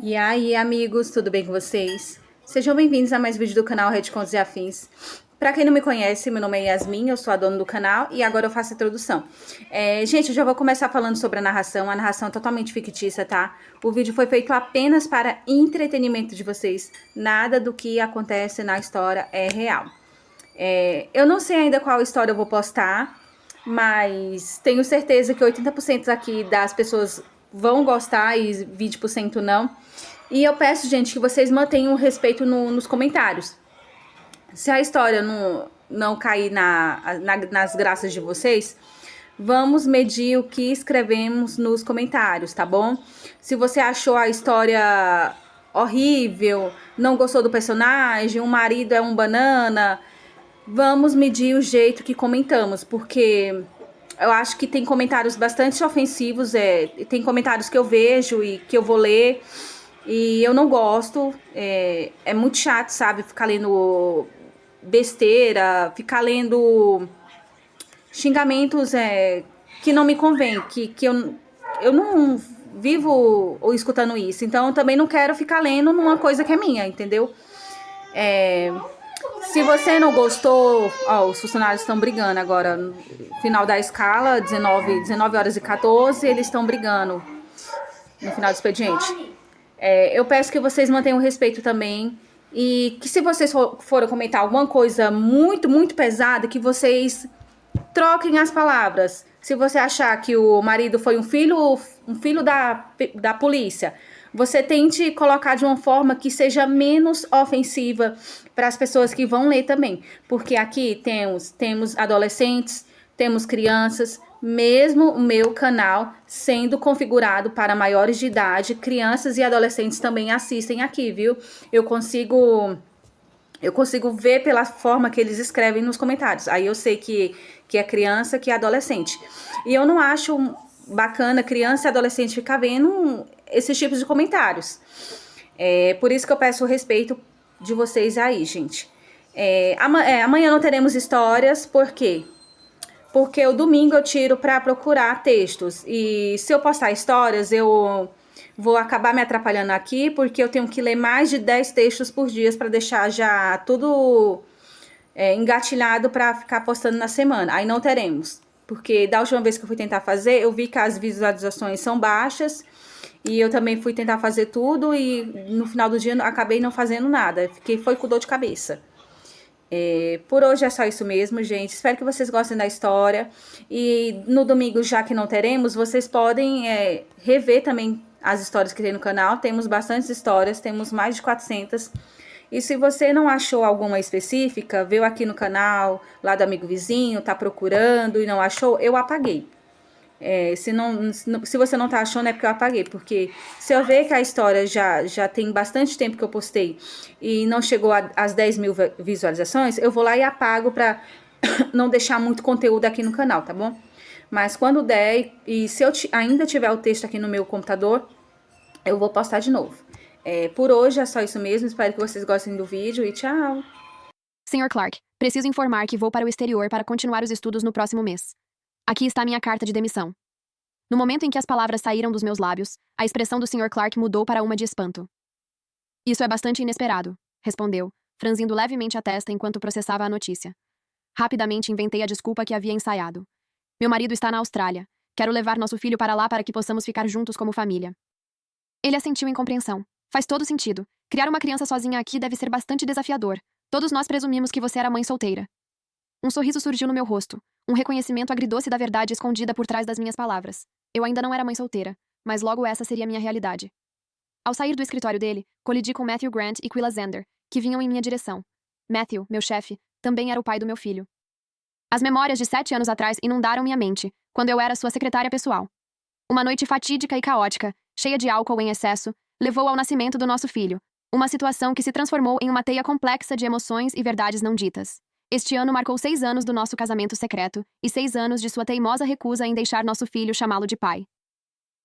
E aí, amigos, tudo bem com vocês? Sejam bem-vindos a mais um vídeo do canal Rede Contos e Afins. Pra quem não me conhece, meu nome é Yasmin, eu sou a dona do canal e agora eu faço a introdução. Gente, eu já vou começar falando sobre a narração é totalmente fictícia, tá? O vídeo foi feito apenas para entretenimento de vocês, nada do que acontece na história é real. Eu não sei ainda qual história eu vou postar, mas tenho certeza que 80% aqui das pessoas vão gostar e 20% não. E eu peço, gente, que vocês mantenham o respeito nos comentários. Se a história não cair nas graças de vocês, vamos medir o que escrevemos nos comentários, tá bom? Se você achou a história horrível, não gostou do personagem, o marido é um banana, vamos medir o jeito que comentamos, porque eu acho que tem comentários bastante ofensivos, tem comentários que eu vejo e que eu vou ler e eu não gosto, é muito chato, sabe, ficar lendo besteira, ficar lendo xingamentos que não me convém, que eu não vivo ou escutando isso, então eu também não quero ficar lendo numa coisa que é minha, entendeu? É, Se você não gostou, ó, os funcionários estão brigando agora. No final da escala, 19 horas e 14, eles estão brigando no final do expediente. Eu peço que vocês mantenham o respeito também. E que se vocês forem comentar alguma coisa muito, muito pesada, que vocês troquem as palavras. Se você achar que o marido foi um filho da polícia, você tente colocar de uma forma que seja menos ofensiva para as pessoas que vão ler também. Porque aqui temos adolescentes, temos crianças, mesmo o meu canal sendo configurado para maiores de idade, crianças e adolescentes também assistem aqui, viu? Eu consigo ver pela forma que eles escrevem nos comentários. Aí eu sei que é criança, que é adolescente. E eu não acho bacana criança e adolescente ficar vendo esses tipos de comentários. Por isso que eu peço o respeito de vocês aí, gente. Amanhã não teremos histórias, por quê? Porque o domingo eu tiro para procurar textos. E se eu postar histórias, eu vou acabar me atrapalhando aqui, porque eu tenho que ler mais de 10 textos por dia para deixar já tudo engatilhado para ficar postando na semana. Aí não teremos. Porque da última vez que eu fui tentar fazer, eu vi que as visualizações são baixas. E eu também fui tentar fazer tudo e no final do dia acabei não fazendo nada. Foi com dor de cabeça. Por hoje é só isso mesmo, gente. Espero que vocês gostem da história. E no domingo, já que não teremos, vocês podem rever também as histórias que tem no canal. Temos bastantes histórias, temos mais de 400. E se você não achou alguma específica, veio aqui no canal, lá do amigo vizinho, tá procurando e não achou, eu apaguei. Se você não tá achando é porque eu apaguei, porque se eu ver que a história já tem bastante tempo que eu postei e não chegou às 10 mil visualizações, eu vou lá e apago pra não deixar muito conteúdo aqui no canal, tá bom? Mas quando der, e se eu ainda tiver o texto aqui no meu computador, eu vou postar de novo. Por hoje é só isso mesmo, espero que vocês gostem do vídeo e tchau! Senhor Clark, preciso informar que vou para o exterior para continuar os estudos no próximo mês. Aqui está minha carta de demissão. No momento em que as palavras saíram dos meus lábios, a expressão do Sr. Clark mudou para uma de espanto. Isso é bastante inesperado, respondeu, franzindo levemente a testa enquanto processava a notícia. Rapidamente inventei a desculpa que havia ensaiado. Meu marido está na Austrália. Quero levar nosso filho para lá para que possamos ficar juntos como família. Ele assentiu em compreensão. Faz todo sentido. Criar uma criança sozinha aqui deve ser bastante desafiador. Todos nós presumimos que você era mãe solteira. Um sorriso surgiu no meu rosto, um reconhecimento agridoce da verdade escondida por trás das minhas palavras. Eu ainda não era mãe solteira, mas logo essa seria minha realidade. Ao sair do escritório dele, colidi com Matthew Grant e Quilla Zander, que vinham em minha direção. Matthew, meu chefe, também era o pai do meu filho. As memórias de 7 anos atrás inundaram minha mente, quando eu era sua secretária pessoal. Uma noite fatídica e caótica, cheia de álcool em excesso, levou ao nascimento do nosso filho, uma situação que se transformou em uma teia complexa de emoções e verdades não ditas. Este ano marcou 6 anos do nosso casamento secreto e 6 anos de sua teimosa recusa em deixar nosso filho chamá-lo de pai.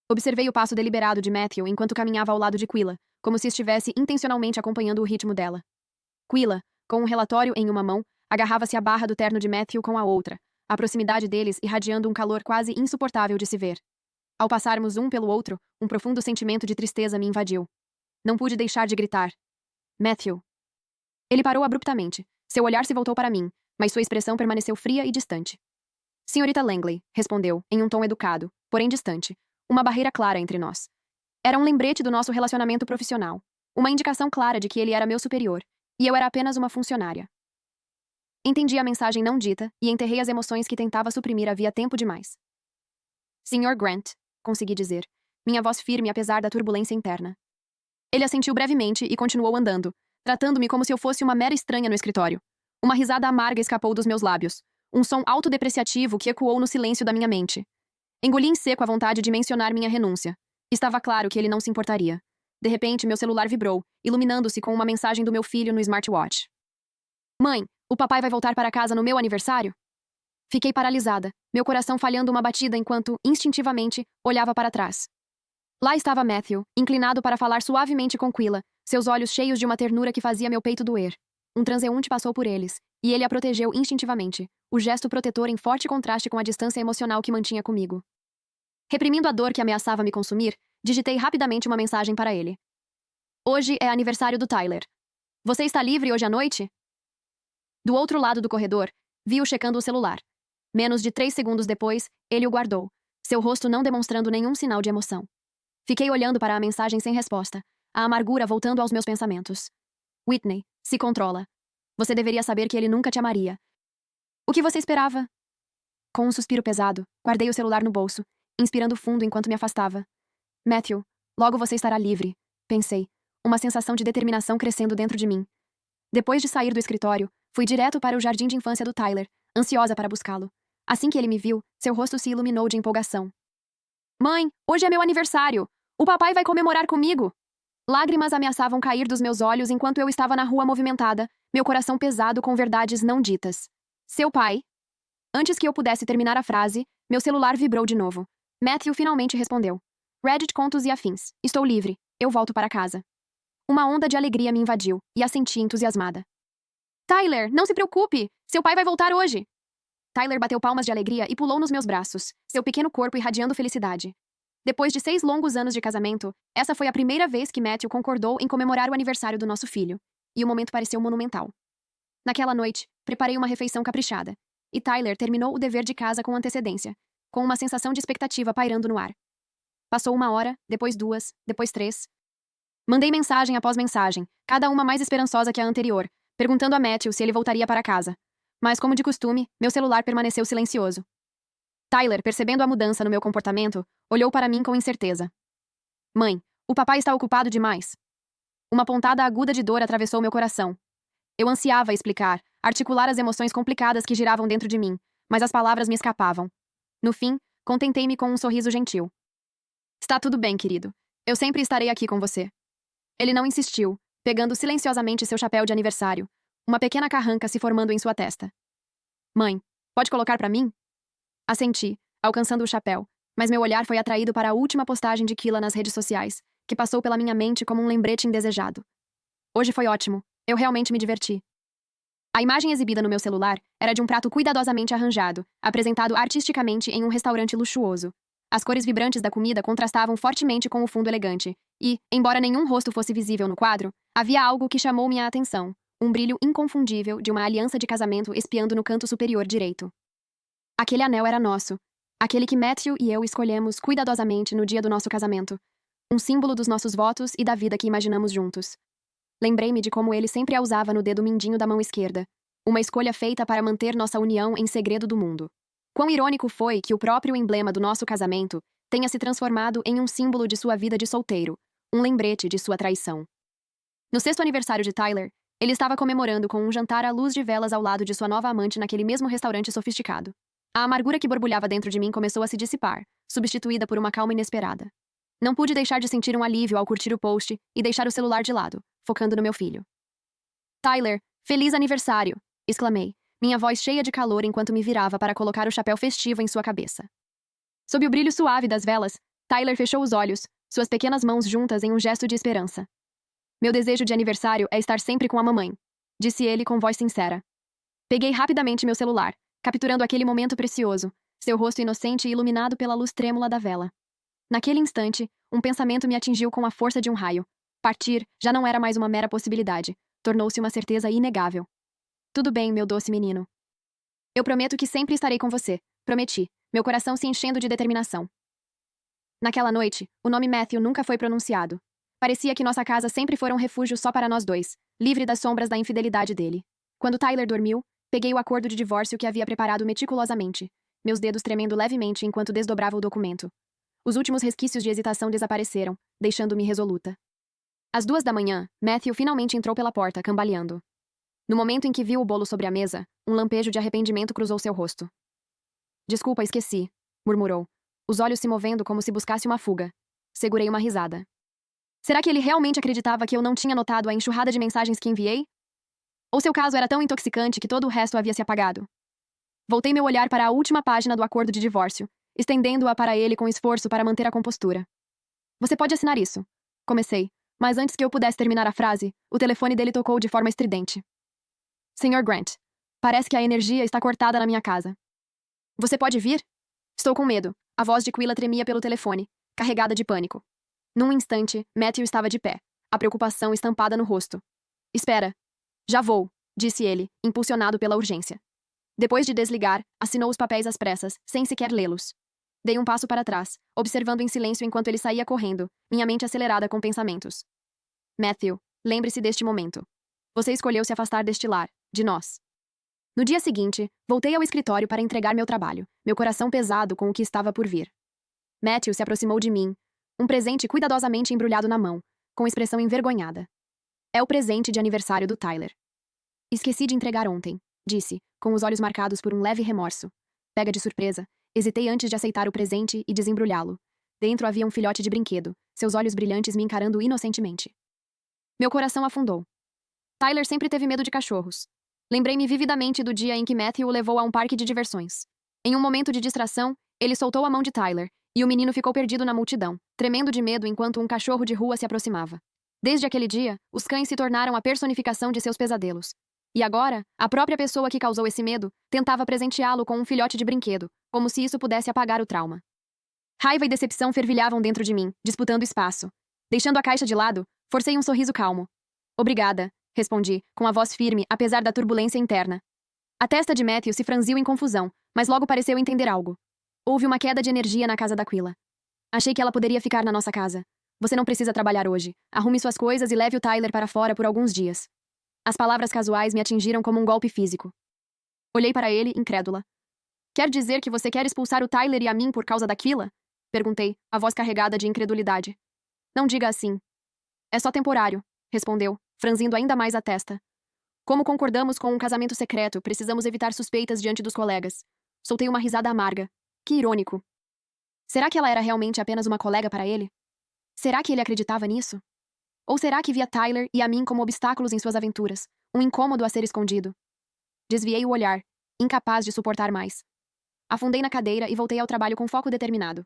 Observei o passo deliberado de Matthew enquanto caminhava ao lado de Quilla, como se estivesse intencionalmente acompanhando o ritmo dela. Quilla, com um relatório em uma mão, agarrava-se à barra do terno de Matthew com a outra, a proximidade deles irradiando um calor quase insuportável de se ver. Ao passarmos um pelo outro, um profundo sentimento de tristeza me invadiu. Não pude deixar de gritar. Matthew. Ele parou abruptamente. Seu olhar se voltou para mim, mas sua expressão permaneceu fria e distante. Senhorita Langley, respondeu, em um tom educado, porém distante. Uma barreira clara entre nós. Era um lembrete do nosso relacionamento profissional. Uma indicação clara de que ele era meu superior, e eu era apenas uma funcionária. Entendi a mensagem não dita e enterrei as emoções que tentava suprimir havia tempo demais. Sr. Grant, consegui dizer, minha voz firme apesar da turbulência interna. Ele assentiu brevemente e continuou andando, tratando-me como se eu fosse uma mera estranha no escritório. Uma risada amarga escapou dos meus lábios, um som autodepreciativo que ecoou no silêncio da minha mente. Engoli em seco a vontade de mencionar minha renúncia. Estava claro que ele não se importaria. De repente, meu celular vibrou, iluminando-se com uma mensagem do meu filho no smartwatch. Mãe, o papai vai voltar para casa no meu aniversário? Fiquei paralisada, meu coração falhando uma batida enquanto, instintivamente, olhava para trás. Lá estava Matthew, inclinado para falar suavemente com Quilla, seus olhos cheios de uma ternura que fazia meu peito doer. Um transeunte passou por eles, e ele a protegeu instintivamente, o gesto protetor em forte contraste com a distância emocional que mantinha comigo. Reprimindo a dor que ameaçava me consumir, digitei rapidamente uma mensagem para ele. Hoje é aniversário do Tyler. Você está livre hoje à noite? Do outro lado do corredor, vi-o checando o celular. Menos de 3 segundos depois, ele o guardou, seu rosto não demonstrando nenhum sinal de emoção. Fiquei olhando para a mensagem sem resposta, a amargura voltando aos meus pensamentos. Whitney, se controla. Você deveria saber que ele nunca te amaria. O que você esperava? Com um suspiro pesado, guardei o celular no bolso, inspirando fundo enquanto me afastava. Matthew, logo você estará livre, pensei, uma sensação de determinação crescendo dentro de mim. Depois de sair do escritório, fui direto para o jardim de infância do Tyler, ansiosa para buscá-lo. Assim que ele me viu, seu rosto se iluminou de empolgação. Mãe, hoje é meu aniversário! O papai vai comemorar comigo! Lágrimas ameaçavam cair dos meus olhos enquanto eu estava na rua movimentada, meu coração pesado com verdades não ditas. Seu pai? Antes que eu pudesse terminar a frase, meu celular vibrou de novo. Matthew finalmente respondeu. Reddit Contos e Afins. Estou livre. Eu volto para casa. Uma onda de alegria me invadiu, e assenti entusiasmada. Tyler, não se preocupe! Seu pai vai voltar hoje! Tyler bateu palmas de alegria e pulou nos meus braços, seu pequeno corpo irradiando felicidade. Depois de 6 longos anos de casamento, essa foi a primeira vez que Matthew concordou em comemorar o aniversário do nosso filho, e o momento pareceu monumental. Naquela noite, preparei uma refeição caprichada, e Tyler terminou o dever de casa com antecedência, com uma sensação de expectativa pairando no ar. Passou 1 hora, depois 2, depois 3. Mandei mensagem após mensagem, cada uma mais esperançosa que a anterior, perguntando a Matthew se ele voltaria para casa. Mas, como de costume, meu celular permaneceu silencioso. Tyler, percebendo a mudança no meu comportamento, olhou para mim com incerteza. Mãe, o papai está ocupado demais. Uma pontada aguda de dor atravessou meu coração. Eu ansiava explicar, articular as emoções complicadas que giravam dentro de mim, mas as palavras me escapavam. No fim, contentei-me com um sorriso gentil. Está tudo bem, querido. Eu sempre estarei aqui com você. Ele não insistiu, pegando silenciosamente seu chapéu de aniversário, uma pequena carranca se formando em sua testa. Mãe, pode colocar para mim? Assenti, alcançando o chapéu, mas meu olhar foi atraído para a última postagem de Quilla nas redes sociais, que passou pela minha mente como um lembrete indesejado. Hoje foi ótimo. Eu realmente me diverti. A imagem exibida no meu celular era de um prato cuidadosamente arranjado, apresentado artisticamente em um restaurante luxuoso. As cores vibrantes da comida contrastavam fortemente com o fundo elegante, e, embora nenhum rosto fosse visível no quadro, havia algo que chamou minha atenção, um brilho inconfundível de uma aliança de casamento espiando no canto superior direito. Aquele anel era nosso, aquele que Matthew e eu escolhemos cuidadosamente no dia do nosso casamento, um símbolo dos nossos votos e da vida que imaginamos juntos. Lembrei-me de como ele sempre a usava no dedo mindinho da mão esquerda, uma escolha feita para manter nossa união em segredo do mundo. Quão irônico foi que o próprio emblema do nosso casamento tenha se transformado em um símbolo de sua vida de solteiro, um lembrete de sua traição. No 6º aniversário de Tyler, ele estava comemorando com um jantar à luz de velas ao lado de sua nova amante naquele mesmo restaurante sofisticado. A amargura que borbulhava dentro de mim começou a se dissipar, substituída por uma calma inesperada. Não pude deixar de sentir um alívio ao curtir o post e deixar o celular de lado, focando no meu filho. Tyler, feliz aniversário! Exclamei, minha voz cheia de calor enquanto me virava para colocar o chapéu festivo em sua cabeça. Sob o brilho suave das velas, Tyler fechou os olhos, suas pequenas mãos juntas em um gesto de esperança. Meu desejo de aniversário é estar sempre com a mamãe, disse ele com voz sincera. Peguei rapidamente meu celular, capturando aquele momento precioso, seu rosto inocente e iluminado pela luz trêmula da vela. Naquele instante, um pensamento me atingiu com a força de um raio. Partir já não era mais uma mera possibilidade, tornou-se uma certeza inegável. Tudo bem, meu doce menino. Eu prometo que sempre estarei com você. Prometi, meu coração se enchendo de determinação. Naquela noite, o nome Matthew nunca foi pronunciado. Parecia que nossa casa sempre fora um refúgio só para nós dois, livre das sombras da infidelidade dele. Quando Tyler dormiu, peguei o acordo de divórcio que havia preparado meticulosamente, meus dedos tremendo levemente enquanto desdobrava o documento. Os últimos resquícios de hesitação desapareceram, deixando-me resoluta. Às 2 da manhã, Matthew finalmente entrou pela porta, cambaleando. No momento em que viu o bolo sobre a mesa, um lampejo de arrependimento cruzou seu rosto. Desculpa, esqueci, murmurou, os olhos se movendo como se buscasse uma fuga. Segurei uma risada. Será que ele realmente acreditava que eu não tinha notado a enxurrada de mensagens que enviei? Ou seu caso era tão intoxicante que todo o resto havia se apagado? Voltei meu olhar para a última página do acordo de divórcio, estendendo-a para ele com esforço para manter a compostura. Você pode assinar isso. Comecei, mas antes que eu pudesse terminar a frase, o telefone dele tocou de forma estridente. Sr. Grant, parece que a energia está cortada na minha casa. Você pode vir? Estou com medo. A voz de Quilla tremia pelo telefone, carregada de pânico. Num instante, Matthew estava de pé, a preocupação estampada no rosto. Espera. Já vou, disse ele, impulsionado pela urgência. Depois de desligar, assinou os papéis às pressas, sem sequer lê-los. Dei um passo para trás, observando em silêncio enquanto ele saía correndo, minha mente acelerada com pensamentos. Matthew, lembre-se deste momento. Você escolheu se afastar deste lar, de nós. No dia seguinte, voltei ao escritório para entregar meu trabalho, meu coração pesado com o que estava por vir. Matthew se aproximou de mim, um presente cuidadosamente embrulhado na mão, com expressão envergonhada. É o presente de aniversário do Tyler. Esqueci de entregar ontem, disse, com os olhos marcados por um leve remorso. Pega de surpresa, hesitei antes de aceitar o presente e desembrulhá-lo. Dentro havia um filhote de brinquedo, seus olhos brilhantes me encarando inocentemente. Meu coração afundou. Tyler sempre teve medo de cachorros. Lembrei-me vividamente do dia em que Matthew o levou a um parque de diversões. Em um momento de distração, ele soltou a mão de Tyler, e o menino ficou perdido na multidão, tremendo de medo enquanto um cachorro de rua se aproximava. Desde aquele dia, os cães se tornaram a personificação de seus pesadelos. E agora, a própria pessoa que causou esse medo tentava presenteá-lo com um filhote de brinquedo, como se isso pudesse apagar o trauma. Raiva e decepção fervilhavam dentro de mim, disputando espaço. Deixando a caixa de lado, forcei um sorriso calmo. Obrigada, respondi, com a voz firme, apesar da turbulência interna. A testa de Matthew se franziu em confusão, mas logo pareceu entender algo. Houve uma queda de energia na casa da Quilla. Achei que ela poderia ficar na nossa casa. Você não precisa trabalhar hoje. Arrume suas coisas e leve o Tyler para fora por alguns dias. As palavras casuais me atingiram como um golpe físico. Olhei para ele, incrédula. Quer dizer que você quer expulsar o Tyler e a mim por causa da Quilla? Perguntei, a voz carregada de incredulidade. Não diga assim. É só temporário, respondeu, franzindo ainda mais a testa. Como concordamos com um casamento secreto, precisamos evitar suspeitas diante dos colegas. Soltei uma risada amarga. Que irônico. Será que ela era realmente apenas uma colega para ele? Será que ele acreditava nisso? Ou será que via Tyler e a mim como obstáculos em suas aventuras, um incômodo a ser escondido? Desviei o olhar, incapaz de suportar mais. Afundei na cadeira e voltei ao trabalho com foco determinado.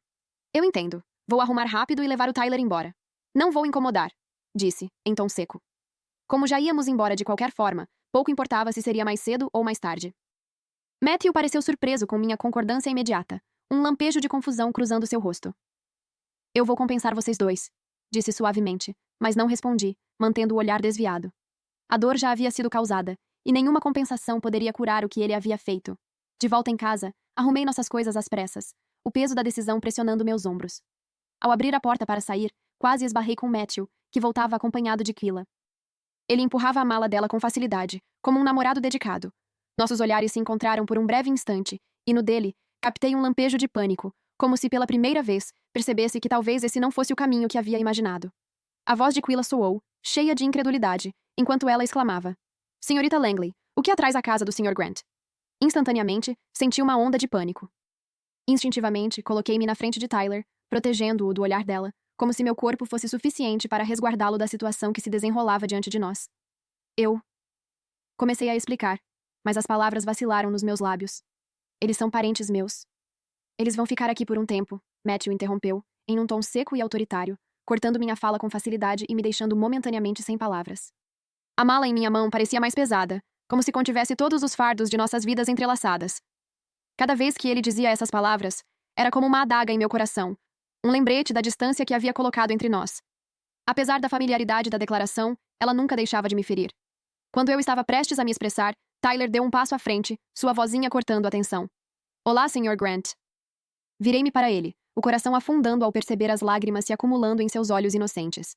Eu entendo. Vou arrumar rápido e levar o Tyler embora. Não vou incomodar, disse, em tom seco. Como já íamos embora de qualquer forma, pouco importava se seria mais cedo ou mais tarde. Matthew pareceu surpreso com minha concordância imediata, um lampejo de confusão cruzando seu rosto. Eu vou compensar vocês dois, disse suavemente, mas não respondi, mantendo o olhar desviado. A dor já havia sido causada, e nenhuma compensação poderia curar o que ele havia feito. De volta em casa, arrumei nossas coisas às pressas, o peso da decisão pressionando meus ombros. Ao abrir a porta para sair, quase esbarrei com Matthew, que voltava acompanhado de Quilla. Ele empurrava a mala dela com facilidade, como um namorado dedicado. Nossos olhares se encontraram por um breve instante, e no dele, captei um lampejo de pânico, como se pela primeira vez percebesse que talvez esse não fosse o caminho que havia imaginado. A voz de Quilla soou, cheia de incredulidade, enquanto ela exclamava: Senhorita Langley, o que atrás a casa do Sr. Grant? Instantaneamente, senti uma onda de pânico. Instintivamente, coloquei-me na frente de Tyler, protegendo-o do olhar dela, como se meu corpo fosse suficiente para resguardá-lo da situação que se desenrolava diante de nós. Eu comecei a explicar, mas as palavras vacilaram nos meus lábios. Eles são parentes meus. Eles vão ficar aqui por um tempo, Matthew interrompeu, em um tom seco e autoritário, cortando minha fala com facilidade e me deixando momentaneamente sem palavras. A mala em minha mão parecia mais pesada, como se contivesse todos os fardos de nossas vidas entrelaçadas. Cada vez que ele dizia essas palavras, era como uma adaga em meu coração, um lembrete da distância que havia colocado entre nós. Apesar da familiaridade da declaração, ela nunca deixava de me ferir. Quando eu estava prestes a me expressar, Tyler deu um passo à frente, sua vozinha cortando a tensão. Olá, Sr. Grant. Virei-me para ele, o coração afundando ao perceber as lágrimas se acumulando em seus olhos inocentes.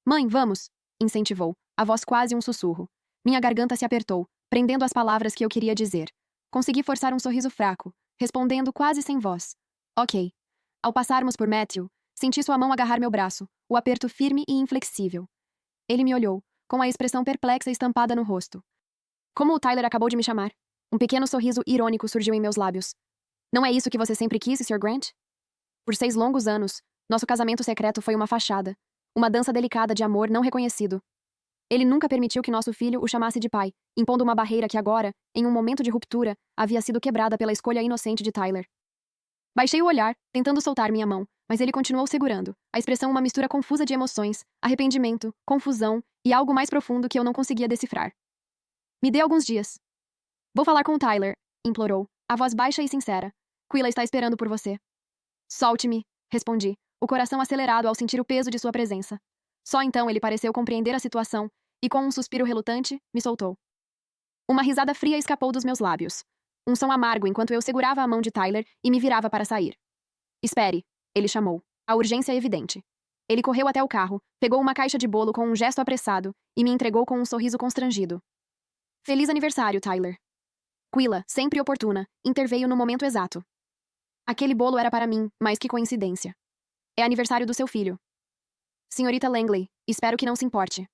Mãe, vamos, incentivou, a voz quase um sussurro. Minha garganta se apertou, prendendo as palavras que eu queria dizer. Consegui forçar um sorriso fraco, respondendo quase sem voz. Ok. Ao passarmos por Matthew, senti sua mão agarrar meu braço, o aperto firme e inflexível. Ele me olhou, com a expressão perplexa estampada no rosto. Como o Tyler acabou de me chamar? Um pequeno sorriso irônico surgiu em meus lábios. Não é isso que você sempre quis, Sr. Grant? Por 6 longos anos, nosso casamento secreto foi uma fachada, uma dança delicada de amor não reconhecido. Ele nunca permitiu que nosso filho o chamasse de pai, impondo uma barreira que agora, em um momento de ruptura, havia sido quebrada pela escolha inocente de Tyler. Baixei o olhar, tentando soltar minha mão, mas ele continuou segurando, a expressão uma mistura confusa de emoções, arrependimento, confusão e algo mais profundo que eu não conseguia decifrar. Me dê alguns dias. Vou falar com o Tyler, implorou, a voz baixa e sincera. Quilla está esperando por você. Solte-me, respondi, o coração acelerado ao sentir o peso de sua presença. Só então ele pareceu compreender a situação e, com um suspiro relutante, me soltou. Uma risada fria escapou dos meus lábios. Um som amargo enquanto eu segurava a mão de Tyler e me virava para sair. Espere, ele chamou. A urgência é evidente. Ele correu até o carro, pegou uma caixa de bolo com um gesto apressado e me entregou com um sorriso constrangido. Feliz aniversário, Tyler. Quilla, sempre oportuna, interveio no momento exato. Aquele bolo era para mim, mais que coincidência. É aniversário do seu filho. Senhorita Langley, espero que não se importe.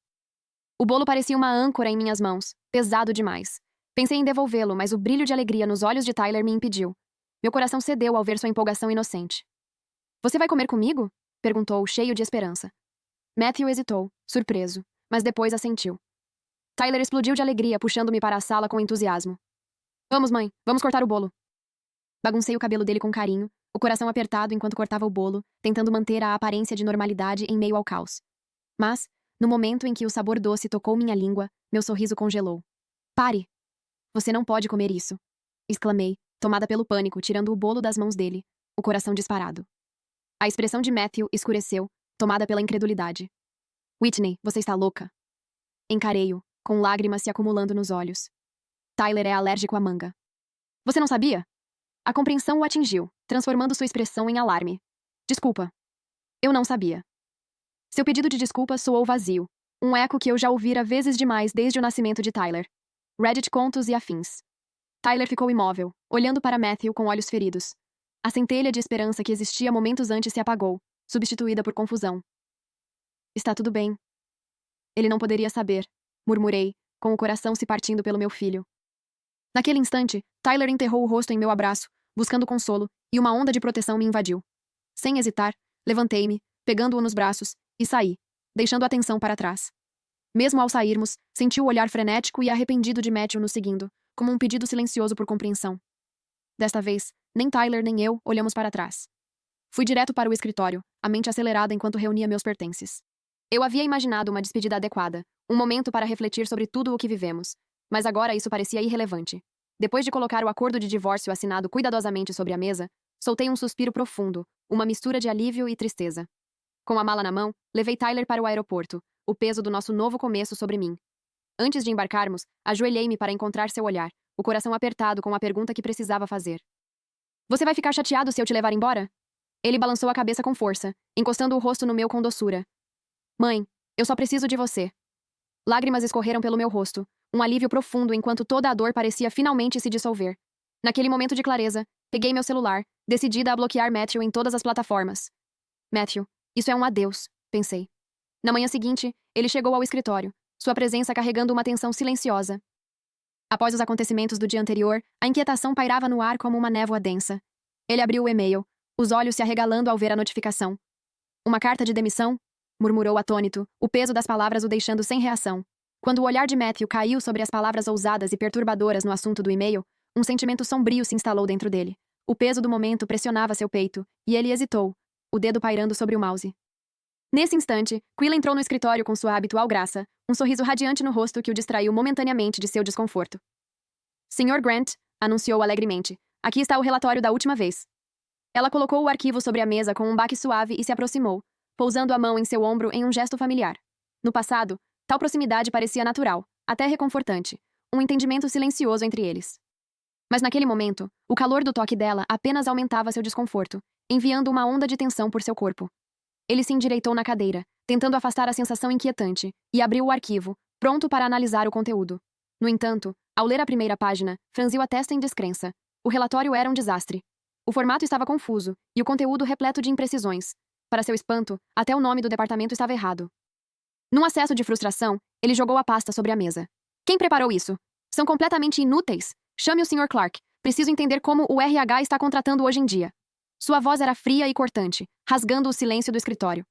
O bolo parecia uma âncora em minhas mãos, pesado demais. Pensei em devolvê-lo, mas o brilho de alegria nos olhos de Tyler me impediu. Meu coração cedeu ao ver sua empolgação inocente. Você vai comer comigo? Perguntou, cheio de esperança. Matthew hesitou, surpreso, mas depois assentiu. Tyler explodiu de alegria, puxando-me para a sala com entusiasmo. Vamos, mãe, vamos cortar o bolo. Baguncei o cabelo dele com carinho, o coração apertado enquanto cortava o bolo, tentando manter a aparência de normalidade em meio ao caos. Mas, no momento em que o sabor doce tocou minha língua, meu sorriso congelou. Pare! Você não pode comer isso! Exclamei, tomada pelo pânico, tirando o bolo das mãos dele, o coração disparado. A expressão de Matthew escureceu, tomada pela incredulidade. Whitney, você está louca? Encarei-o, com lágrimas se acumulando nos olhos. Tyler é alérgico à manga. Você não sabia? A compreensão o atingiu, transformando sua expressão em alarme. Desculpa. Eu não sabia. Seu pedido de desculpa soou vazio, um eco que eu já ouvira vezes demais desde o nascimento de Tyler. Reddit contos e afins. Tyler ficou imóvel, olhando para Matthew com olhos feridos. A centelha de esperança que existia momentos antes se apagou, substituída por confusão. Está tudo bem. Ele não poderia saber, murmurei, com o coração se partindo pelo meu filho. Naquele instante, Tyler enterrou o rosto em meu abraço, buscando consolo, e uma onda de proteção me invadiu. Sem hesitar, levantei-me, pegando-o nos braços, e saí, deixando a tensão para trás. Mesmo ao sairmos, senti o olhar frenético e arrependido de Matthew nos seguindo, como um pedido silencioso por compreensão. Desta vez, nem Tyler nem eu olhamos para trás. Fui direto para o escritório, a mente acelerada enquanto reunia meus pertences. Eu havia imaginado uma despedida adequada, um momento para refletir sobre tudo o que vivemos, mas agora isso parecia irrelevante. Depois de colocar o acordo de divórcio assinado cuidadosamente sobre a mesa, soltei um suspiro profundo, uma mistura de alívio e tristeza. Com a mala na mão, levei Tyler para o aeroporto, o peso do nosso novo começo sobre mim. Antes de embarcarmos, ajoelhei-me para encontrar seu olhar, o coração apertado com a pergunta que precisava fazer. Você vai ficar chateado se eu te levar embora? Ele balançou a cabeça com força, encostando o rosto no meu com doçura. Mãe, eu só preciso de você. Lágrimas escorreram pelo meu rosto, um alívio profundo enquanto toda a dor parecia finalmente se dissolver. Naquele momento de clareza, peguei meu celular, decidida a bloquear Matthew em todas as plataformas. Matthew, isso é um adeus, pensei. Na manhã seguinte, ele chegou ao escritório, sua presença carregando uma tensão silenciosa. Após os acontecimentos do dia anterior, a inquietação pairava no ar como uma névoa densa. Ele abriu o e-mail, os olhos se arregalando ao ver a notificação. Uma carta de demissão? Murmurou atônito, o peso das palavras o deixando sem reação. Quando o olhar de Matthew caiu sobre as palavras ousadas e perturbadoras no assunto do e-mail, um sentimento sombrio se instalou dentro dele. O peso do momento pressionava seu peito, e ele hesitou, o dedo pairando sobre o mouse. Nesse instante, Quilla entrou no escritório com sua habitual graça, um sorriso radiante no rosto que o distraiu momentaneamente de seu desconforto. Sr. Grant, anunciou alegremente, aqui está o relatório da última vez. Ela colocou o arquivo sobre a mesa com um baque suave e se aproximou, pousando a mão em seu ombro em um gesto familiar. No passado, tal proximidade parecia natural, até reconfortante, um entendimento silencioso entre eles. Mas naquele momento, o calor do toque dela apenas aumentava seu desconforto, enviando uma onda de tensão por seu corpo. Ele se endireitou na cadeira, tentando afastar a sensação inquietante, e abriu o arquivo, pronto para analisar o conteúdo. No entanto, ao ler a primeira página, franziu a testa em descrença. O relatório era um desastre. O formato estava confuso, e o conteúdo repleto de imprecisões. Para seu espanto, até o nome do departamento estava errado. Num acesso de frustração, ele jogou a pasta sobre a mesa. Quem preparou isso? São completamente inúteis. Chame o Sr. Clark. Preciso entender como o RH está contratando hoje em dia. Sua voz era fria e cortante, rasgando o silêncio do escritório.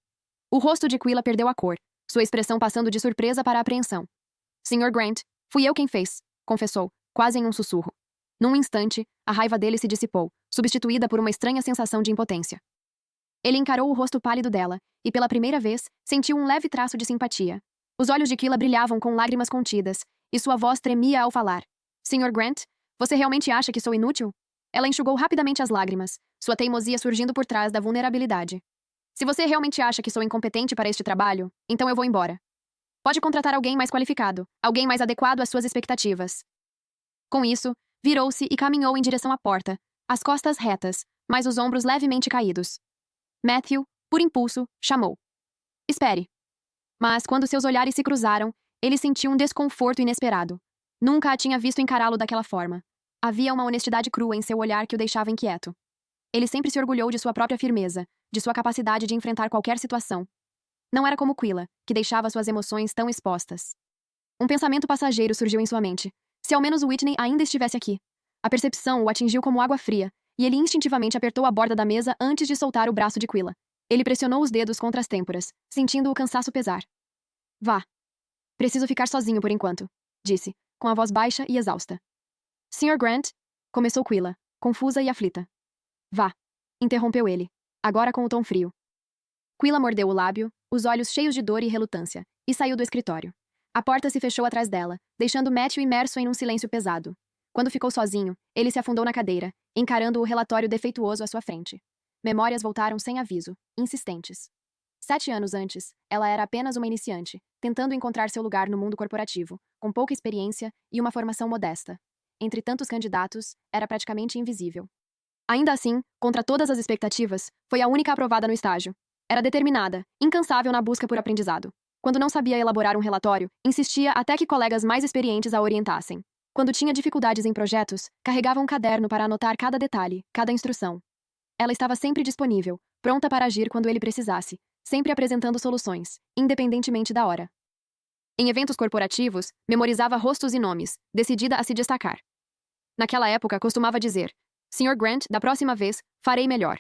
O rosto de Quilla perdeu a cor, sua expressão passando de surpresa para apreensão. Sr. Grant, fui eu quem fez, confessou, quase em um sussurro. Num instante, a raiva dele se dissipou, substituída por uma estranha sensação de impotência. Ele encarou o rosto pálido dela, e pela primeira vez, sentiu um leve traço de simpatia. Os olhos de Quilla brilhavam com lágrimas contidas, e sua voz tremia ao falar. Sr. Grant, você realmente acha que sou inútil? Ela enxugou rapidamente as lágrimas, sua teimosia surgindo por trás da vulnerabilidade. Se você realmente acha que sou incompetente para este trabalho, então eu vou embora. Pode contratar alguém mais qualificado, alguém mais adequado às suas expectativas. Com isso, virou-se e caminhou em direção à porta, as costas retas, mas os ombros levemente caídos. Matthew, por impulso, chamou. Espere. Mas quando seus olhares se cruzaram, ele sentiu um desconforto inesperado. Nunca a tinha visto encará-lo daquela forma. Havia uma honestidade crua em seu olhar que o deixava inquieto. Ele sempre se orgulhou de sua própria firmeza, de sua capacidade de enfrentar qualquer situação. Não era como Quilla, que deixava suas emoções tão expostas. Um pensamento passageiro surgiu em sua mente. Se ao menos Whitney ainda estivesse aqui. A percepção o atingiu como água fria, e ele instintivamente apertou a borda da mesa antes de soltar o braço de Quilla. Ele pressionou os dedos contra as têmporas, sentindo o cansaço pesar. Vá. Preciso ficar sozinho por enquanto, disse, com a voz baixa e exausta. Sr. Grant, começou Quilla, confusa e aflita. Vá, interrompeu ele, agora com o tom frio. Quilla mordeu o lábio, os olhos cheios de dor e relutância, e saiu do escritório. A porta se fechou atrás dela, deixando Matthew imerso em um silêncio pesado. Quando ficou sozinho, ele se afundou na cadeira, encarando o relatório defeituoso à sua frente. Memórias voltaram sem aviso, insistentes. 7 anos antes, ela era apenas uma iniciante, tentando encontrar seu lugar no mundo corporativo, com pouca experiência e uma formação modesta. Entre tantos candidatos, era praticamente invisível. Ainda assim, contra todas as expectativas, foi a única aprovada no estágio. Era determinada, incansável na busca por aprendizado. Quando não sabia elaborar um relatório, insistia até que colegas mais experientes a orientassem. Quando tinha dificuldades em projetos, carregava um caderno para anotar cada detalhe, cada instrução. Ela estava sempre disponível, pronta para agir quando ele precisasse, sempre apresentando soluções, independentemente da hora. Em eventos corporativos, memorizava rostos e nomes, decidida a se destacar. Naquela época, costumava dizer: Sr. Grant, da próxima vez, farei melhor.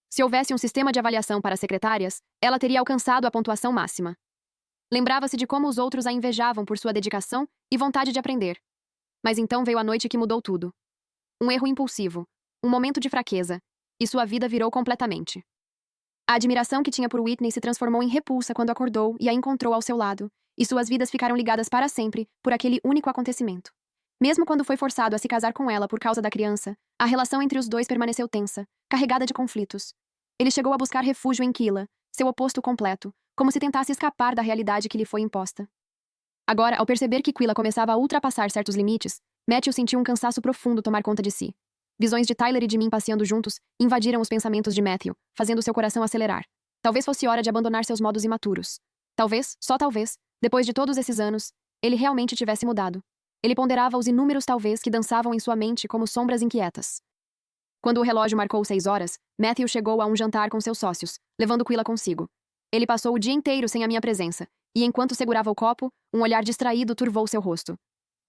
Se houvesse um sistema de avaliação para secretárias, ela teria alcançado a pontuação máxima. Lembrava-se de como os outros a invejavam por sua dedicação e vontade de aprender. Mas então veio a noite que mudou tudo. Um erro impulsivo, um momento de fraqueza, e sua vida virou completamente. A admiração que tinha por Whitney se transformou em repulsa quando acordou e a encontrou ao seu lado, e suas vidas ficaram ligadas para sempre por aquele único acontecimento. Mesmo quando foi forçado a se casar com ela por causa da criança, a relação entre os dois permaneceu tensa, carregada de conflitos. Ele chegou a buscar refúgio em Quilla, seu oposto completo, como se tentasse escapar da realidade que lhe foi imposta. Agora, ao perceber que Quilla começava a ultrapassar certos limites, Matthew sentiu um cansaço profundo tomar conta de si. Visões de Tyler e de mim passeando juntos invadiram os pensamentos de Matthew, fazendo seu coração acelerar. Talvez fosse hora de abandonar seus modos imaturos. Talvez, só talvez, depois de todos esses anos, ele realmente tivesse mudado. Ele ponderava os inúmeros talvez que dançavam em sua mente como sombras inquietas. Quando o relógio marcou 6 horas, Matthew chegou a um jantar com seus sócios, levando Quilla consigo. Ele passou o dia inteiro sem a minha presença, e enquanto segurava o copo, um olhar distraído turvou seu rosto.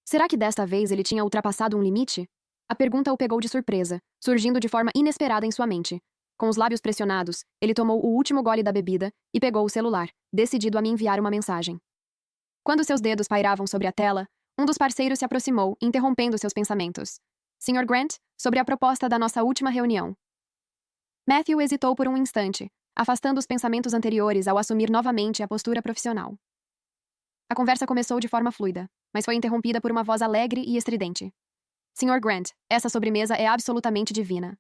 Será que desta vez ele tinha ultrapassado um limite? A pergunta o pegou de surpresa, surgindo de forma inesperada em sua mente. Com os lábios pressionados, ele tomou o último gole da bebida e pegou o celular, decidido a me enviar uma mensagem. Quando seus dedos pairavam sobre a tela, um dos parceiros se aproximou, interrompendo seus pensamentos. Sr. Grant, sobre a proposta da nossa última reunião. Matthew hesitou por um instante, afastando os pensamentos anteriores ao assumir novamente a postura profissional. A conversa começou de forma fluida, mas foi interrompida por uma voz alegre e estridente. Sr. Grant, essa sobremesa é absolutamente divina.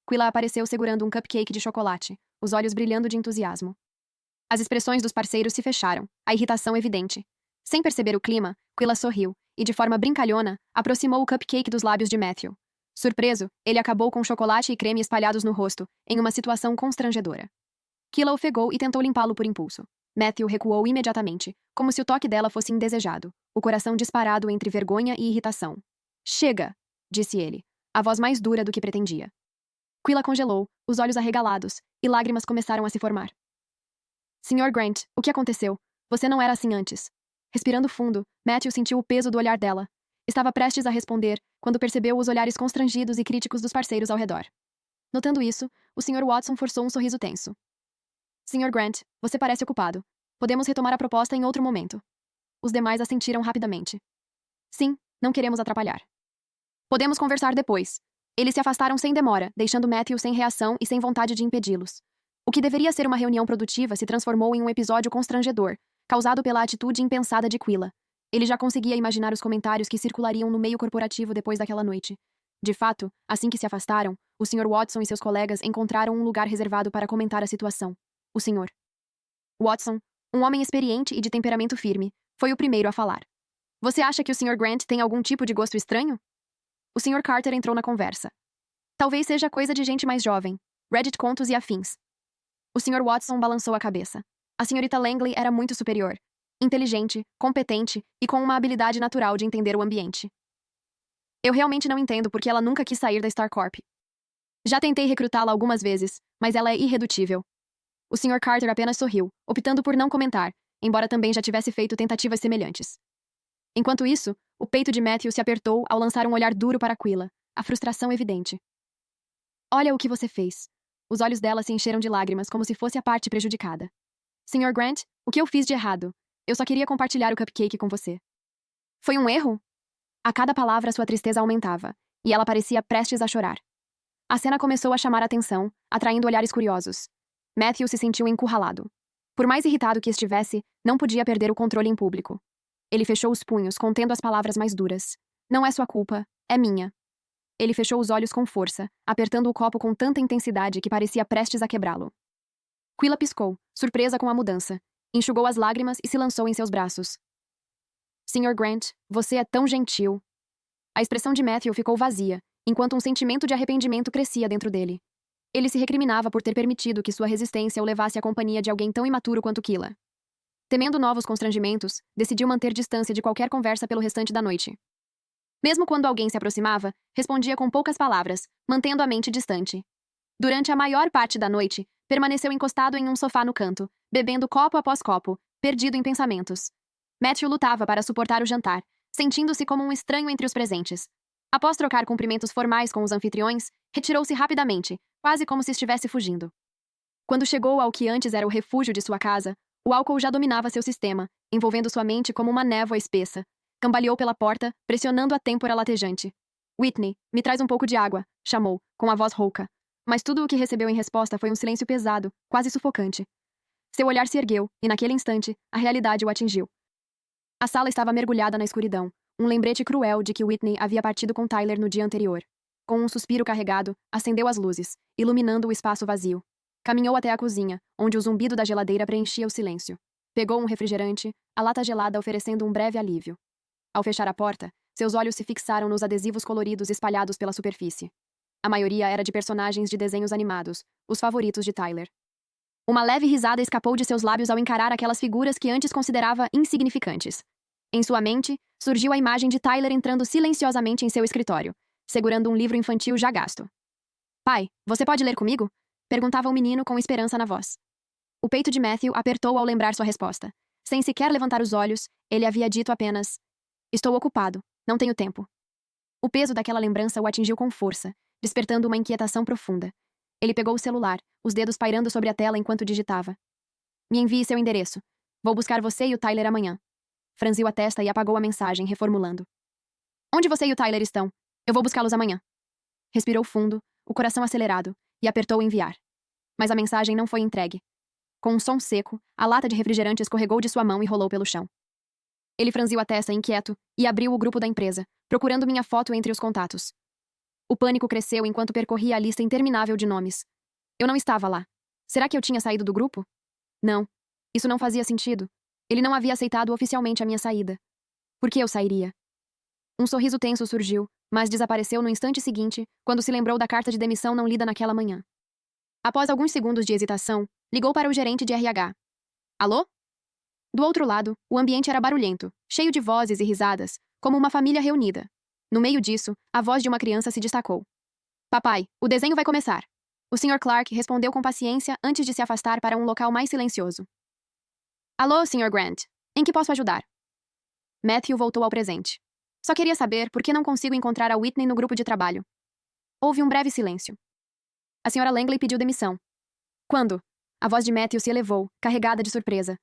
Quilla apareceu segurando um cupcake de chocolate, os olhos brilhando de entusiasmo. As expressões dos parceiros se fecharam, a irritação evidente. Sem perceber o clima, Quilla sorriu e, de forma brincalhona, aproximou o cupcake dos lábios de Matthew. Surpreso, ele acabou com chocolate e creme espalhados no rosto, em uma situação constrangedora. Quilla ofegou e tentou limpá-lo por impulso. Matthew recuou imediatamente, como se o toque dela fosse indesejado, o coração disparado entre vergonha e irritação. Chega! Disse ele, a voz mais dura do que pretendia. Quilla congelou, os olhos arregalados, e lágrimas começaram a se formar. Sr. Grant, o que aconteceu? Você não era assim antes. Respirando fundo, Matthew sentiu o peso do olhar dela. Estava prestes a responder, quando percebeu os olhares constrangidos e críticos dos parceiros ao redor. Notando isso, o Sr. Watson forçou um sorriso tenso. Sr. Grant, você parece ocupado. Podemos retomar a proposta em outro momento. Os demais assentiram rapidamente. Sim, não queremos atrapalhar. Podemos conversar depois. Eles se afastaram sem demora, deixando Matthew sem reação e sem vontade de impedi-los. O que deveria ser uma reunião produtiva se transformou em um episódio constrangedor, causado pela atitude impensada de Quilla. Ele já conseguia imaginar os comentários que circulariam no meio corporativo depois daquela noite. De fato, assim que se afastaram, o Sr. Watson e seus colegas encontraram um lugar reservado para comentar a situação. O Sr. Watson, um homem experiente e de temperamento firme, foi o primeiro a falar. Você acha que o Sr. Grant tem algum tipo de gosto estranho? O Sr. Carter entrou na conversa. Talvez seja coisa de gente mais jovem. Reddit contos e afins. O Sr. Watson balançou a cabeça. A Srta. Langley era muito superior. Inteligente, competente e com uma habilidade natural de entender o ambiente. Eu realmente não entendo porque ela nunca quis sair da StarCorp. Já tentei recrutá-la algumas vezes, mas ela é irredutível. O Sr. Carter apenas sorriu, optando por não comentar, embora também já tivesse feito tentativas semelhantes. Enquanto isso, o peito de Matthew se apertou ao lançar um olhar duro para Quilla, a frustração evidente. Olha o que você fez. Os olhos dela se encheram de lágrimas como se fosse a parte prejudicada. Sr. Grant, o que eu fiz de errado? Eu só queria compartilhar o cupcake com você. Foi um erro? A cada palavra sua tristeza aumentava, e ela parecia prestes a chorar. A cena começou a chamar a atenção, atraindo olhares curiosos. Matthew se sentiu encurralado. Por mais irritado que estivesse, não podia perder o controle em público. Ele fechou os punhos, contendo as palavras mais duras. Não é sua culpa, é minha. Ele fechou os olhos com força, apertando o copo com tanta intensidade que parecia prestes a quebrá-lo. Quilla piscou, surpresa com a mudança. Enxugou as lágrimas e se lançou em seus braços. Sr. Grant, você é tão gentil. A expressão de Matthew ficou vazia, enquanto um sentimento de arrependimento crescia dentro dele. Ele se recriminava por ter permitido que sua resistência o levasse à companhia de alguém tão imaturo quanto Quilla. Temendo novos constrangimentos, decidiu manter distância de qualquer conversa pelo restante da noite. Mesmo quando alguém se aproximava, respondia com poucas palavras, mantendo a mente distante. Durante a maior parte da noite, permaneceu encostado em um sofá no canto, bebendo copo após copo, perdido em pensamentos. Matthew lutava para suportar o jantar, sentindo-se como um estranho entre os presentes. Após trocar cumprimentos formais com os anfitriões, retirou-se rapidamente, quase como se estivesse fugindo. Quando chegou ao que antes era o refúgio de sua casa, o álcool já dominava seu sistema, envolvendo sua mente como uma névoa espessa. Cambaleou pela porta, pressionando a têmpora latejante. Whitney, me traz um pouco de água, chamou, com a voz rouca. Mas tudo o que recebeu em resposta foi um silêncio pesado, quase sufocante. Seu olhar se ergueu, e naquele instante, a realidade o atingiu. A sala estava mergulhada na escuridão, um lembrete cruel de que Whitney havia partido com Tyler no dia anterior. Com um suspiro carregado, acendeu as luzes, iluminando o espaço vazio. Caminhou até a cozinha, onde o zumbido da geladeira preenchia o silêncio. Pegou um refrigerante, a lata gelada oferecendo um breve alívio. Ao fechar a porta, seus olhos se fixaram nos adesivos coloridos espalhados pela superfície. A maioria era de personagens de desenhos animados, os favoritos de Tyler. Uma leve risada escapou de seus lábios ao encarar aquelas figuras que antes considerava insignificantes. Em sua mente, surgiu a imagem de Tyler entrando silenciosamente em seu escritório, segurando um livro infantil já gasto. Pai, você pode ler comigo? Perguntava o menino com esperança na voz. O peito de Matthew apertou ao lembrar sua resposta. Sem sequer levantar os olhos, ele havia dito apenas: Estou ocupado, não tenho tempo. O peso daquela lembrança o atingiu com força, despertando uma inquietação profunda. Ele pegou o celular, os dedos pairando sobre a tela enquanto digitava. Me envie seu endereço. Vou buscar você e o Tyler amanhã. Franziu a testa e apagou a mensagem, reformulando. Onde você e o Tyler estão? Eu vou buscá-los amanhã. Respirou fundo, o coração acelerado, e apertou enviar. Mas a mensagem não foi entregue. Com um som seco, a lata de refrigerante escorregou de sua mão e rolou pelo chão. Ele franziu a testa inquieto e abriu o grupo da empresa, procurando minha foto entre os contatos. O pânico cresceu enquanto percorria a lista interminável de nomes. Eu não estava lá. Será que eu tinha saído do grupo? Não. Isso não fazia sentido. Ele não havia aceitado oficialmente a minha saída. Por que eu sairia? Um sorriso tenso surgiu, mas desapareceu no instante seguinte, quando se lembrou da carta de demissão não lida naquela manhã. Após alguns segundos de hesitação, ligou para o gerente de RH. Alô? Do outro lado, o ambiente era barulhento, cheio de vozes e risadas, como uma família reunida. No meio disso, a voz de uma criança se destacou. Papai, o desenho vai começar. O Sr. Clark respondeu com paciência antes de se afastar para um local mais silencioso. Alô, Sr. Grant. Em que posso ajudar? Matthew voltou ao presente. Só queria saber por que não consigo encontrar a Whitney no grupo de trabalho. Houve um breve silêncio. A Sra. Langley pediu demissão. Quando? A voz de Matthew se elevou, carregada de surpresa.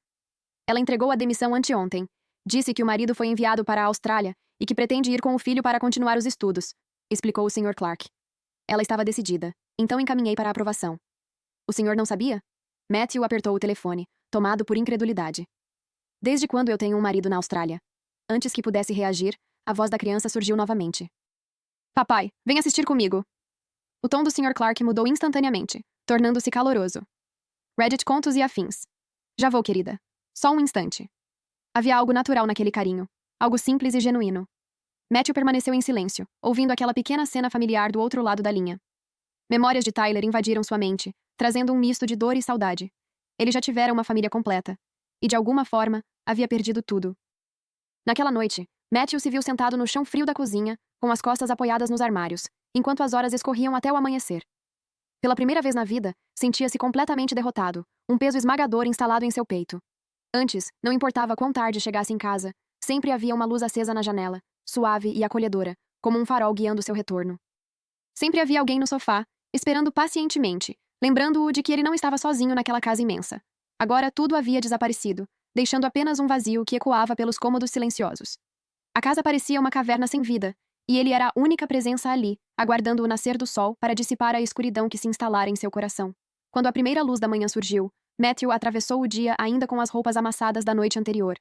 Ela entregou a demissão anteontem. Disse que o marido foi enviado para a Austrália e que pretende ir com o filho para continuar os estudos, explicou o Sr. Clark. Ela estava decidida, então encaminhei para a aprovação. O senhor não sabia? Matthew apertou o telefone, tomado por incredulidade. Desde quando eu tenho um marido na Austrália? Antes que pudesse reagir, a voz da criança surgiu novamente. Papai, vem assistir comigo. O tom do Sr. Clark mudou instantaneamente, tornando-se caloroso. Reddit Contos e Afins. Já vou, querida. Só um instante. Havia algo natural naquele carinho, algo simples e genuíno. Matthew permaneceu em silêncio, ouvindo aquela pequena cena familiar do outro lado da linha. Memórias de Tyler invadiram sua mente, trazendo um misto de dor e saudade. Ele já tivera uma família completa. E, de alguma forma, havia perdido tudo. Naquela noite, Matthew se viu sentado no chão frio da cozinha, com as costas apoiadas nos armários, enquanto as horas escorriam até o amanhecer. Pela primeira vez na vida, sentia-se completamente derrotado, um peso esmagador instalado em seu peito. Antes, não importava quão tarde chegasse em casa, sempre havia uma luz acesa na janela, suave e acolhedora, como um farol guiando seu retorno. Sempre havia alguém no sofá, esperando pacientemente, lembrando-o de que ele não estava sozinho naquela casa imensa. Agora tudo havia desaparecido, deixando apenas um vazio que ecoava pelos cômodos silenciosos. A casa parecia uma caverna sem vida, e ele era a única presença ali, aguardando o nascer do sol para dissipar a escuridão que se instalara em seu coração. Quando a primeira luz da manhã surgiu, Matthew atravessou o dia ainda com as roupas amassadas da noite anterior.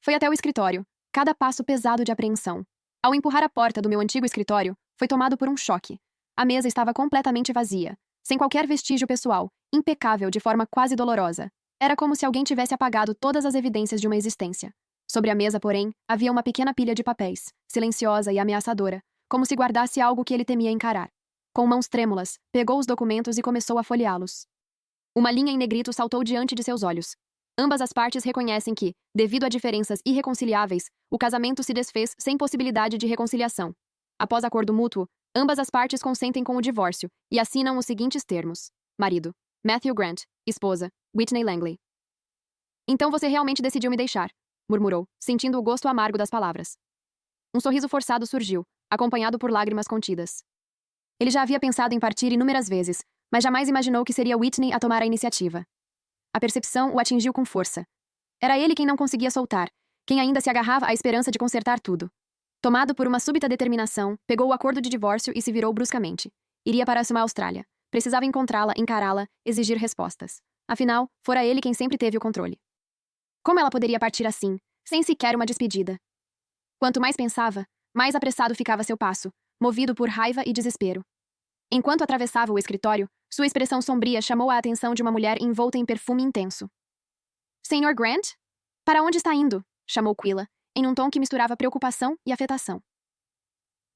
Foi até o escritório, cada passo pesado de apreensão. Ao empurrar a porta do meu antigo escritório, foi tomado por um choque. A mesa estava completamente vazia, sem qualquer vestígio pessoal, impecável de forma quase dolorosa. Era como se alguém tivesse apagado todas as evidências de uma existência. Sobre a mesa, porém, havia uma pequena pilha de papéis, silenciosa e ameaçadora, como se guardasse algo que ele temia encarar. Com mãos trêmulas, pegou os documentos e começou a folheá-los. Uma linha em negrito saltou diante de seus olhos. Ambas as partes reconhecem que, devido a diferenças irreconciliáveis, o casamento se desfez sem possibilidade de reconciliação. Após acordo mútuo, ambas as partes consentem com o divórcio e assinam os seguintes termos. Marido: Matthew Grant. Esposa: Whitney Langley. Então você realmente decidiu me deixar, murmurou, sentindo o gosto amargo das palavras. Um sorriso forçado surgiu, acompanhado por lágrimas contidas. Ele já havia pensado em partir inúmeras vezes, mas jamais imaginou que seria Whitney a tomar a iniciativa. A percepção o atingiu com força. Era ele quem não conseguia soltar, quem ainda se agarrava à esperança de consertar tudo. Tomado por uma súbita determinação, pegou o acordo de divórcio e se virou bruscamente. Iria para a Austrália. Precisava encontrá-la, encará-la, exigir respostas. Afinal, fora ele quem sempre teve o controle. Como ela poderia partir assim, sem sequer uma despedida? Quanto mais pensava, mais apressado ficava seu passo, movido por raiva e desespero. Enquanto atravessava o escritório, sua expressão sombria chamou a atenção de uma mulher envolta em perfume intenso. Sr. Grant? Para onde está indo? Chamou Quilla, em um tom que misturava preocupação e afetação.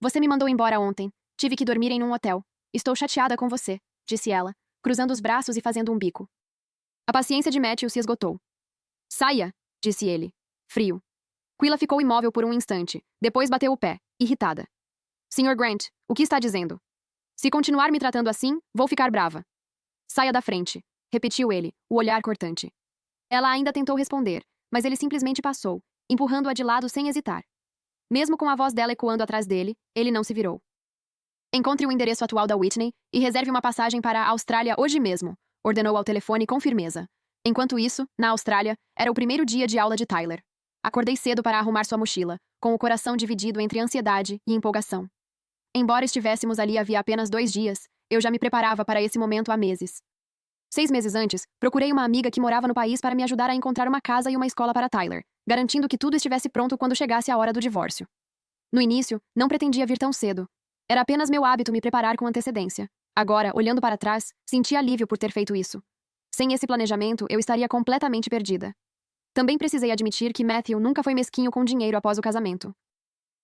Você me mandou embora ontem. Tive que dormir em um hotel. Estou chateada com você, disse ela, cruzando os braços e fazendo um bico. A paciência de Matthew se esgotou. Saia, disse ele, frio. Quilla ficou imóvel por um instante, depois bateu o pé, irritada. Sr. Grant, o que está dizendo? Se continuar me tratando assim, vou ficar brava. Saia da frente, repetiu ele, o olhar cortante. Ela ainda tentou responder, mas ele simplesmente passou, empurrando-a de lado sem hesitar. Mesmo com a voz dela ecoando atrás dele, ele não se virou. Encontre o endereço atual da Whitney e reserve uma passagem para a Austrália hoje mesmo, ordenou ao telefone com firmeza. Enquanto isso, na Austrália, era o primeiro dia de aula de Tyler. Acordei cedo para arrumar sua mochila, com o coração dividido entre ansiedade e empolgação. Embora estivéssemos ali havia apenas 2 dias, eu já me preparava para esse momento há meses. 6 meses antes, procurei uma amiga que morava no país para me ajudar a encontrar uma casa e uma escola para Tyler, garantindo que tudo estivesse pronto quando chegasse a hora do divórcio. No início, não pretendia vir tão cedo. Era apenas meu hábito me preparar com antecedência. Agora, olhando para trás, senti alívio por ter feito isso. Sem esse planejamento, eu estaria completamente perdida. Também precisei admitir que Matthew nunca foi mesquinho com dinheiro após o casamento.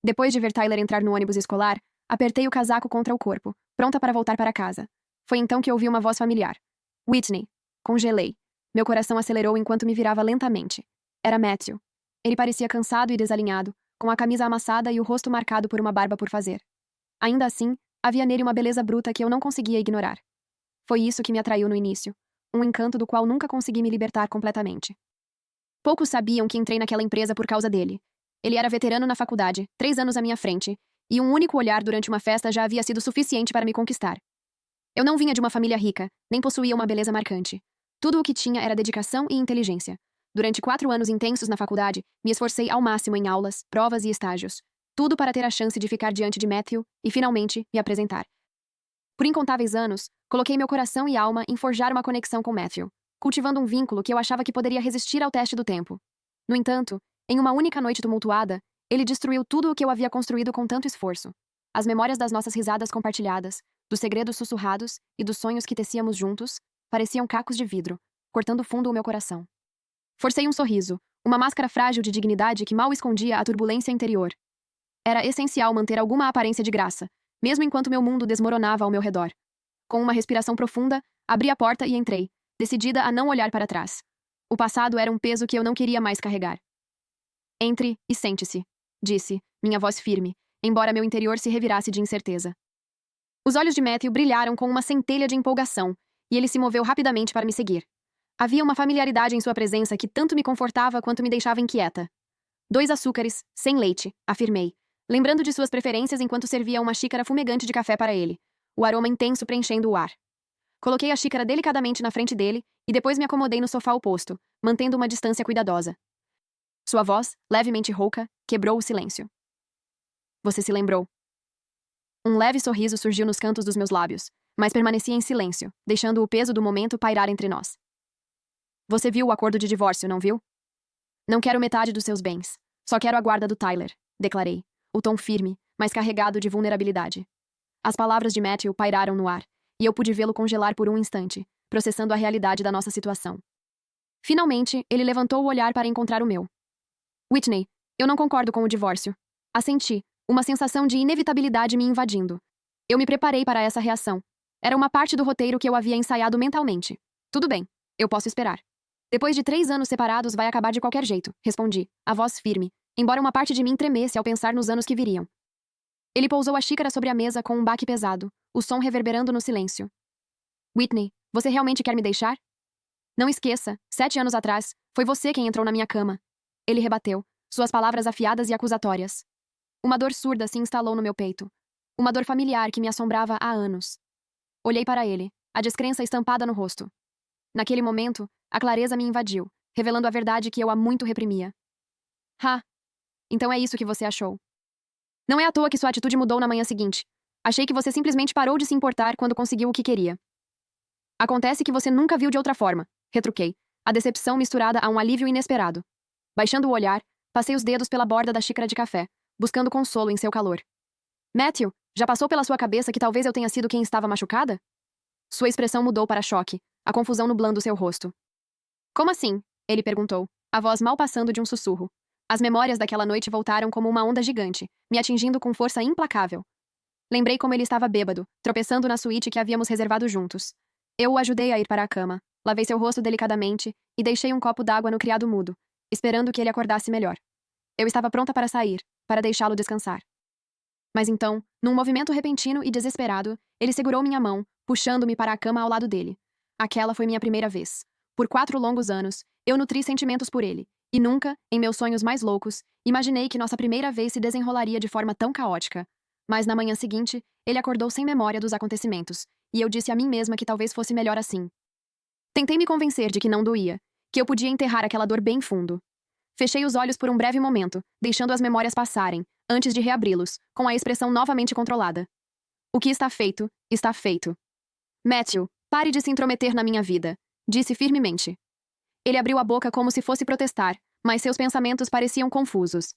Depois de ver Tyler entrar no ônibus escolar, apertei o casaco contra o corpo, pronta para voltar para casa. Foi então que ouvi uma voz familiar. Whitney. Congelei. Meu coração acelerou enquanto me virava lentamente. Era Matthew. Ele parecia cansado e desalinhado, com a camisa amassada e o rosto marcado por uma barba por fazer. Ainda assim, havia nele uma beleza bruta que eu não conseguia ignorar. Foi isso que me atraiu no início, um encanto do qual nunca consegui me libertar completamente. Poucos sabiam que entrei naquela empresa por causa dele. Ele era veterano na faculdade, 3 anos à minha frente, e um único olhar durante uma festa já havia sido suficiente para me conquistar. Eu não vinha de uma família rica, nem possuía uma beleza marcante. Tudo o que tinha era dedicação e inteligência. Durante 4 anos intensos na faculdade, me esforcei ao máximo em aulas, provas e estágios. Tudo para ter a chance de ficar diante de Matthew e, finalmente, me apresentar. Por incontáveis anos, coloquei meu coração e alma em forjar uma conexão com Matthew, cultivando um vínculo que eu achava que poderia resistir ao teste do tempo. No entanto, em uma única noite tumultuada, ele destruiu tudo o que eu havia construído com tanto esforço. As memórias das nossas risadas compartilhadas, dos segredos sussurrados e dos sonhos que tecíamos juntos, pareciam cacos de vidro, cortando fundo o meu coração. Forcei um sorriso, uma máscara frágil de dignidade que mal escondia a turbulência interior. Era essencial manter alguma aparência de graça, mesmo enquanto meu mundo desmoronava ao meu redor. Com uma respiração profunda, abri a porta e entrei, decidida a não olhar para trás. O passado era um peso que eu não queria mais carregar. Entre e sente-se, disse, minha voz firme, embora meu interior se revirasse de incerteza. Os olhos de Matthew brilharam com uma centelha de empolgação, e ele se moveu rapidamente para me seguir. Havia uma familiaridade em sua presença que tanto me confortava quanto me deixava inquieta. 2 açúcares, sem leite, afirmei, lembrando de suas preferências enquanto servia uma xícara fumegante de café para ele, o aroma intenso preenchendo o ar. Coloquei a xícara delicadamente na frente dele e depois me acomodei no sofá oposto, mantendo uma distância cuidadosa. Sua voz, levemente rouca, quebrou o silêncio. Você se lembrou. Um leve sorriso surgiu nos cantos dos meus lábios, mas permanecia em silêncio, deixando o peso do momento pairar entre nós. Você viu o acordo de divórcio, não viu? Não quero metade dos seus bens. Só quero a guarda do Tyler, declarei, o tom firme, mas carregado de vulnerabilidade. As palavras de Matthew pairaram no ar, e eu pude vê-lo congelar por um instante, processando a realidade da nossa situação. Finalmente, ele levantou o olhar para encontrar o meu. Whitney, eu não concordo com o divórcio. Assenti, uma sensação de inevitabilidade me invadindo. Eu me preparei para essa reação. Era uma parte do roteiro que eu havia ensaiado mentalmente. Tudo bem, eu posso esperar. Depois de 3 anos separados vai acabar de qualquer jeito, respondi, a voz firme, embora uma parte de mim tremesse ao pensar nos anos que viriam. Ele pousou a xícara sobre a mesa com um baque pesado, o som reverberando no silêncio. Whitney, você realmente quer me deixar? Não esqueça, 7 anos atrás, foi você quem entrou na minha cama. Ele rebateu, suas palavras afiadas e acusatórias. Uma dor surda se instalou no meu peito. Uma dor familiar que me assombrava há anos. Olhei para ele, a descrença estampada no rosto. Naquele momento, a clareza me invadiu, revelando a verdade que eu há muito reprimia. Então é isso que você achou. Não é à toa que sua atitude mudou na manhã seguinte. Achei que você simplesmente parou de se importar quando conseguiu o que queria. Acontece que você nunca viu de outra forma, retruquei, a decepção misturada a um alívio inesperado. Baixando o olhar, passei os dedos pela borda da xícara de café, buscando consolo em seu calor. Matthew, já passou pela sua cabeça que talvez eu tenha sido quem estava machucada? Sua expressão mudou para choque, a confusão nublando seu rosto. Como assim? Ele perguntou, a voz mal passando de um sussurro. As memórias daquela noite voltaram como uma onda gigante, me atingindo com força implacável. Lembrei como ele estava bêbado, tropeçando na suíte que havíamos reservado juntos. Eu o ajudei a ir para a cama, lavei seu rosto delicadamente e deixei um copo d'água no criado mudo, esperando que ele acordasse melhor. Eu estava pronta para sair, para deixá-lo descansar. Mas então, num movimento repentino e desesperado, ele segurou minha mão, puxando-me para a cama ao lado dele. Aquela foi minha primeira vez. Por 4 longos anos, eu nutri sentimentos por ele, e nunca, em meus sonhos mais loucos, imaginei que nossa primeira vez se desenrolaria de forma tão caótica. Mas na manhã seguinte, ele acordou sem memória dos acontecimentos, e eu disse a mim mesma que talvez fosse melhor assim. Tentei me convencer de que não doía, que eu podia enterrar aquela dor bem fundo. Fechei os olhos por um breve momento, deixando as memórias passarem, antes de reabri-los, com a expressão novamente controlada. O que está feito, está feito. Matthew, pare de se intrometer na minha vida, disse firmemente. Ele abriu a boca como se fosse protestar, mas seus pensamentos pareciam confusos.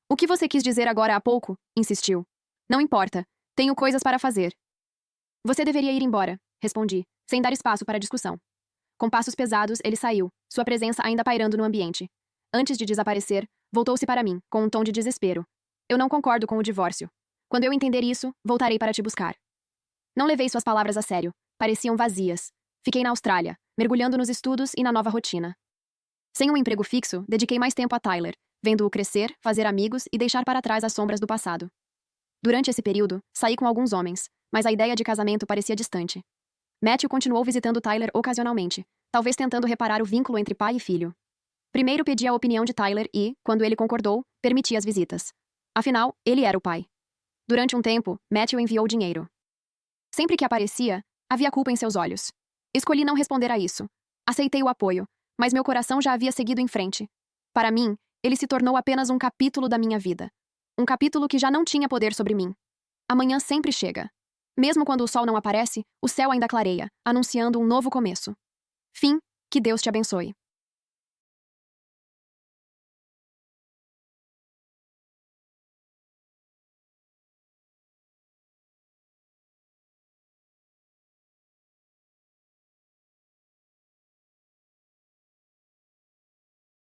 O que você quis dizer agora há pouco? Insistiu. Não importa, tenho coisas para fazer. Você deveria ir embora, respondi, sem dar espaço para discussão. Com passos pesados, ele saiu, sua presença ainda pairando no ambiente. Antes de desaparecer, voltou-se para mim, com um tom de desespero. Eu não concordo com o divórcio. Quando eu entender isso, voltarei para te buscar. Não levei suas palavras a sério. Pareciam vazias. Fiquei na Austrália, mergulhando nos estudos e na nova rotina. Sem um emprego fixo, dediquei mais tempo a Tyler, vendo-o crescer, fazer amigos e deixar para trás as sombras do passado. Durante esse período, saí com alguns homens, mas a ideia de casamento parecia distante. Matthew continuou visitando Tyler ocasionalmente, talvez tentando reparar o vínculo entre pai e filho. Primeiro pedi a opinião de Tyler e, quando ele concordou, permiti as visitas. Afinal, ele era o pai. Durante um tempo, Matthew enviou dinheiro. Sempre que aparecia, havia culpa em seus olhos. Escolhi não responder a isso. Aceitei o apoio, mas meu coração já havia seguido em frente. Para mim, ele se tornou apenas um capítulo da minha vida. Um capítulo que já não tinha poder sobre mim. Amanhã sempre chega. Mesmo quando o sol não aparece, o céu ainda clareia, anunciando um novo começo. Fim, que Deus te abençoe.